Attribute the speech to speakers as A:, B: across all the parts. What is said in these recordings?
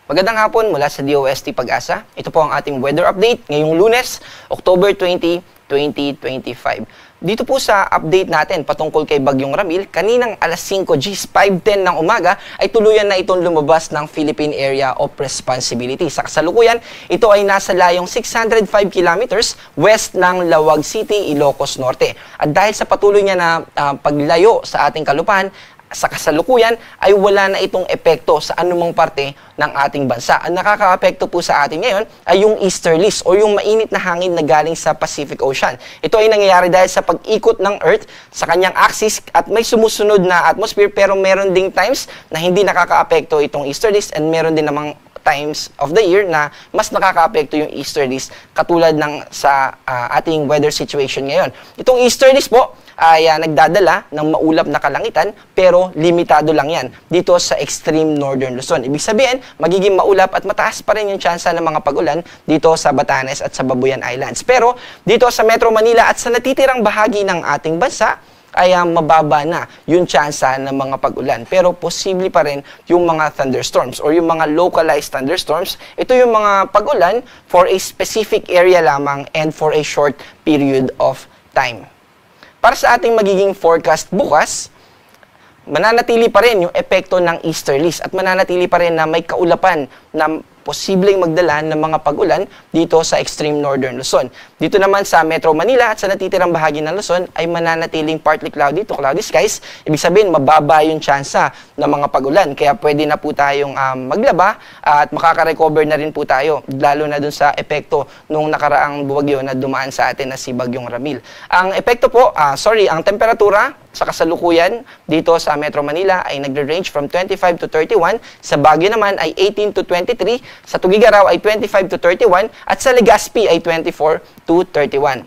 A: Magandang hapon mula sa DOST Pag-asa. Ito po ang ating weather update ngayong Lunes, October 20, 2025. Dito po sa update natin patungkol kay Bagyong Ramil, kaninang alas 5 Gs 5:10 ng umaga ay tuluyan na itong lumabas ng Philippine Area of Responsibility. Sa kasalukuyan, ito ay nasa layong 605 kilometers west ng Lawag City, Ilocos Norte. At dahil sa patuloy niya na paglayo sa ating kalupaan, sa kasalukuyan ay wala na itong epekto sa anumang parte ng ating bansa. Ang nakaka-apekto po sa atin ngayon ay yung easterlies o yung mainit na hangin na galing sa Pacific Ocean. Ito ay nangyayari dahil sa pag-ikot ng Earth sa kanyang axis at may sumusunod na atmosphere, pero meron ding times na hindi nakaka-apekto itong easterlies and meron din namang times of the year na mas nakaka-apekto yung easterlies katulad ng sa ating weather situation ngayon. Itong easterlies po ay nagdadala ng maulap na kalangitan, pero limitado lang yan dito sa extreme northern Luzon. Ibig sabihin, magiging maulap at mataas pa rin yung tsansa ng mga pag-ulan dito sa Batanes at sa Babuyan Islands. Pero dito sa Metro Manila at sa natitirang bahagi ng ating bansa, ay mababa na yung tsansa ng mga pag-ulan. Pero posible pa rin yung mga thunderstorms or yung mga localized thunderstorms. Ito yung mga pag-ulan for a specific area lamang and for a short period of time. Para sa ating magiging forecast bukas, mananatili pa rin yung epekto ng easterlies at mananatili pa rin na may kaulapan na posibleng magdala ng mga pag-ulan dito sa extreme northern Luzon. Dito naman sa Metro Manila at sa natitirang bahagi ng Luzon ay mananatiling partly cloudy to cloudy skies. Ibig sabihin, mababa yung tsansa ng mga pag-ulan. Kaya pwede na po tayong maglaba at makaka-recover na rin po tayo, lalo na dun sa epekto nung nakaraang bagyo na dumaan sa atin na si Bagyong Ramil. Ang epekto po, ang temperatura sa kasalukuyan dito sa Metro Manila ay nagre-range from 25 to 31. Sa Baguio naman ay 18 to 23. Sa Tugigaraw ay 25 to 31. At sa Legazpi ay 24 to 31.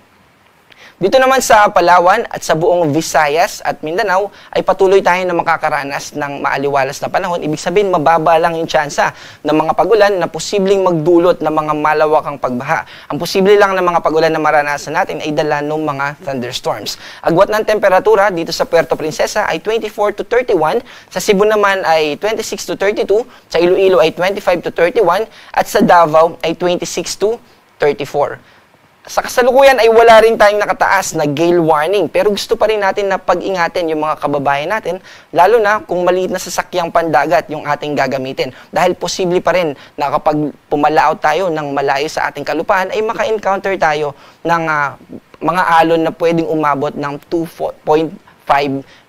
A: Dito naman sa Palawan at sa buong Visayas at Mindanao ay patuloy tayo na makakaranas ng maaliwalas na panahon. Ibig sabihin, mababa lang yung tsansa ng mga pag-ulan na posibleng magdulot ng mga malawakang pagbaha. Ang posible lang ng mga pag-ulan na maranasan natin ay dala ng mga thunderstorms. Agwat ng temperatura dito sa Puerto Princesa ay 24 to 31, sa Cebu naman ay 26 to 32, sa Iloilo ay 25 to 31, at sa Davao ay 26 to 34. Sa kasalukuyan ay wala rin tayong nakataas na gale warning, pero gusto pa rin natin na pag-ingatin yung mga kababayan natin, lalo na kung maliit na sasakyang pandagat yung ating gagamitin. Dahil posible pa rin na kapag pumalaot tayo ng malayo sa ating kalupaan, ay maka-encounter tayo ng mga alon na pwedeng umabot ng 2.5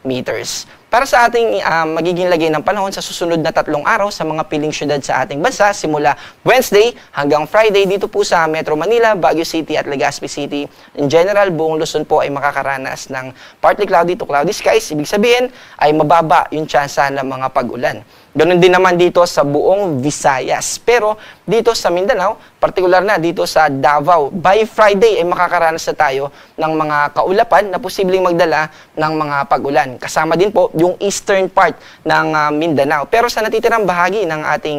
A: meters. Para sa ating magiging lagay ng panahon sa susunod na 3 araw sa mga piling syudad sa ating bansa, simula Wednesday hanggang Friday dito po sa Metro Manila, Baguio City at Legazpi City. In general, buong Luzon po ay makakaranas ng partly cloudy to cloudy skies. Ibig sabihin ay mababa yung tsansa ng mga pag-ulan. Ganun din naman dito sa buong Visayas. Pero dito sa Mindanao, partikular na dito sa Davao, by Friday ay makakaranas na tayo ng mga kaulapan na posibleng magdala ng mga pag-ulan. Kasama din po yung eastern part ng Mindanao. Pero sa natitirang bahagi ng ating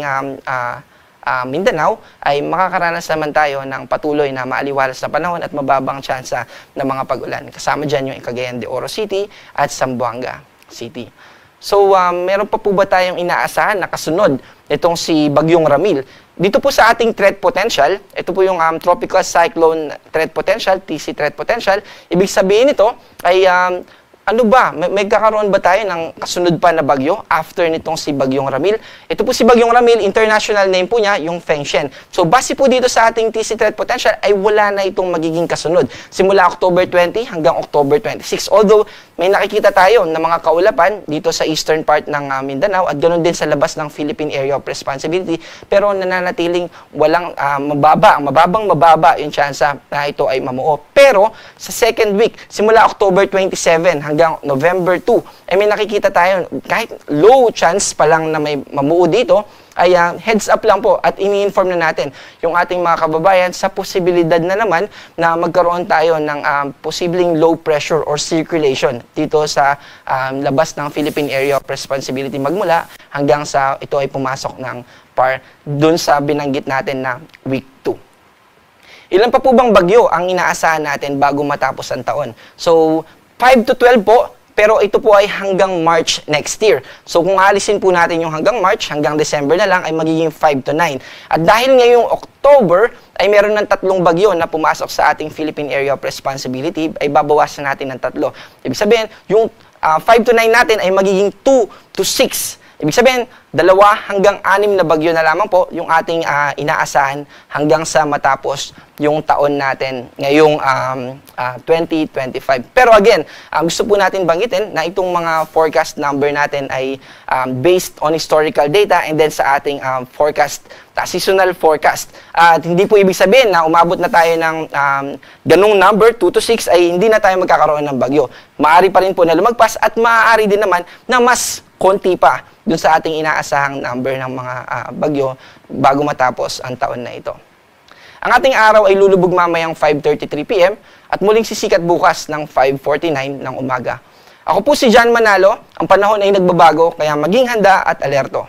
A: Mindanao ay makakaranas naman tayo ng patuloy na maaliwalas na panahon at mababang tsansa ng mga pag-ulan. Kasama dyan yung Cagayan de Oro City at Zamboanga City. So, meron pa po ba tayong inaasahan na kasunod itong si Bagyong Ramil? Dito po sa ating threat potential, ito po yung Tropical Cyclone Threat Potential, TC Threat Potential. Ibig sabihin nito ay ano ba, may kakaroon ba tayo ng kasunod pa na bagyo after nitong si Bagyong Ramil? Ito po si Bagyong Ramil, international name po niya, yung Fengshen. So, base po dito sa ating TC Threat Potential, ay wala na itong magiging kasunod. Simula October 20 hanggang October 26. Although, may nakikita tayo ng mga kaulapan dito sa eastern part ng Mindanao at ganoon din sa labas ng Philippine Area of Responsibility, pero nananatiling walang mababa yung tsansa na ito ay mamuo. Pero, sa second week, simula October 27 hanggang November 2, ay may nakikita tayo, kahit low chance pa lang na may mamuo dito, ay heads up lang po at ini-inform na natin yung ating mga kababayan sa posibilidad na naman na magkaroon tayo ng posibleng low pressure or circulation dito sa labas ng Philippine Area of Responsibility magmula hanggang sa ito ay pumasok ng dun sa binanggit natin na week 2. Ilan pa po bang bagyo ang inaasahan natin bago matapos ang taon? So, 5 to 12 po, pero ito po ay hanggang March next year. So kung aalisin po natin yung hanggang March, hanggang December na lang ay magiging 5 to 9. At dahil ngayong October ay meron ng 3 bagyo na pumasok sa ating Philippine Area of Responsibility, ay babawasan natin ng 3. Ibig sabihin, yung 5 to 9 natin ay magiging 2 to 6. Ibig sabihin, 2 hanggang 6 na bagyo na lamang po yung ating inaasahan hanggang sa matapos yung taon natin ngayong 2025. Pero again, gusto po natin banggitin na itong mga forecast number natin ay based on historical data and then sa ating forecast, seasonal forecast. At hindi po ibig sabihin na umabot na tayo ng ganung number, 2 to 6, ay hindi na tayo magkakaroon ng bagyo. Maaari pa rin po na lumagpas at maaari din naman na mas konti pa dun sa ating inaasahang number ng mga bagyo bago matapos ang taon na ito. Ang ating araw ay lulubog mamayang 5:33 p.m. at muling sisikat bukas ng 5:49 ng umaga. Ako po si John Manalo, ang panahon ay nagbabago kaya maging handa at alerto.